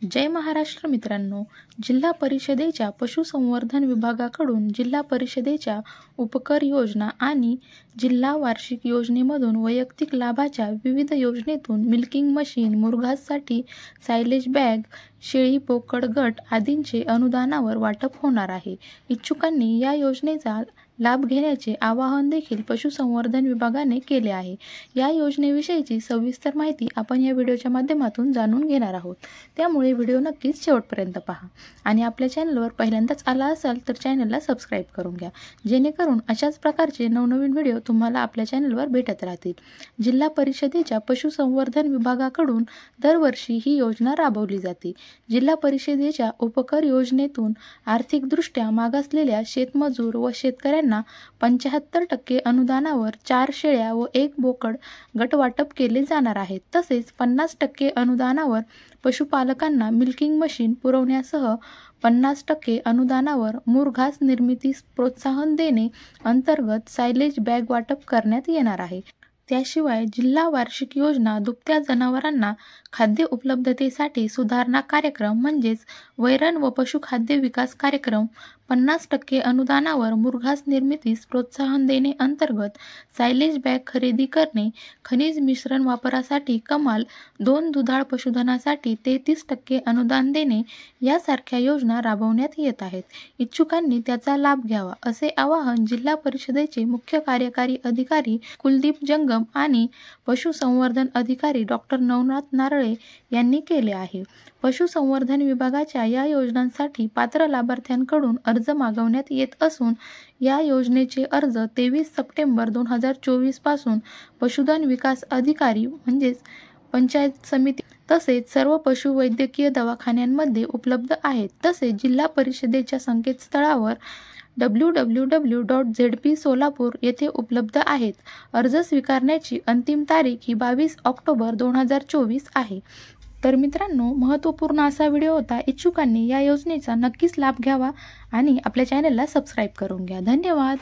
जय महाराष्ट्र मित्रांनो, जिल्हा परिषदेच्या पशुसंवर्धन विभागाकडून जिल्हा परिषदेच्या उपकर योजना आणि जिल्हा वार्षिक योजनेमधून वैयक्तिक लाभाच्या विविध योजनेतून मिल्किंग मशीन, मुरघाससाठी सायलेज बॅग, शेळी बोकड गट आदींचे अनुदानावर वाटप होणार आहे। इच्छुकांनी या योजनेचा लाभ घेण्याचे आवाहन देखील पशुसंवर्धन विभागाने केले आहे। या योजनेविषयीची सविस्तर माहिती आपण या व्हिडिओच्या माध्यमातून जाणून घेणार आहोत, त्यामुळे व्हिडिओ नक्कीच शेवटपर्यंत पहा आणि आपल्या चॅनलवर पहिल्यांदाच आला असाल तर चॅनलला सबस्क्राइब करून घ्या, जेणेकरून अशाच प्रकारचे नवनवीन व्हिडिओ तुम्हाला आपल्या चॅनलवर भेटत राहतील। जिल्हा परिषदेच्या पशुसंवर्धन विभागाकडून दरवर्षी ही योजना राबवली जाते। जिल्हा परिषदेच्या उपकर योजनेतून आर्थिकदृष्ट्या मागासलेल्या शेतमजूर व शेतकऱ्यांना 75% अनुदानावर 4 शेळ्या व 1 बोकड गट वाटप केले जाणार आहे। तसेच 50% अनुदानावर पशुपालकांना मिल्किंग मशीन पुरवण्यासह 50% अनुदानावर मुरघास निर्मितीस प्रोत्साहन देणे अंतर्गत सायलेज बॅग वाटप करण्यात येणार आहे। त्याशिवाय जिल्हा वार्षिक योजना दुभत्या जनावरांना खाद्य उपलब्धतेसाठी सुधारणा कार्यक्रम म्हणजेच वैरण व पशुखाद्य विकास कार्यक्रम 50% अनुदानावर मुरघास निर्मितीस प्रोत्साहन देणे अंतर्गत सायलेज बॅग खरेदी करणे, खनिज मिश्रण वापरासाठी कमाल 2 दुधाळ पशुधनासाठी 33% अनुदान देणे यासारख्या योजना राबवण्यात येत आहेत। इच्छुकांनी त्याचा लाभ घ्यावा असे आवाहन जिल्हा परिषदेचे मुख्य कार्यकारी अधिकारी कुलदीप जंगम आणि पशुसंवर्धन अधिकारी डॉक्टर नवनाथ नारळे यांनी केले आहे। पशुसंवर्धन विभागाच्या या योजनांसाठी पात्र लाभार्थ्यांकडून अर्ज मागवण्यात येत असून या योजनेचे अर्ज 23 सप्टेंबर 2024 पासून पशुधन विकास अधिकारी म्हणजेच पंचायत समिती तसेच सर्व पशुवैद्यकीय दवाखान्यांमध्ये उपलब्ध आहेत। तसेच जिल्हा परिषदेच्या संकेतस्थळावर www.zpsolapur येथे उपलब्ध आहेत। अर्ज स्वीकारण्याची अंतिम तारीख ही 22 ऑक्टोबर 2024 आहे। तर मित्रांनो, महत्त्वपूर्ण असा व्हिडिओ होता। इच्छुकांनी या योजनेचा नक्कीच लाभ घ्यावा आणि आपल्या चॅनलला सबस्क्राइब करून घ्या। धन्यवाद।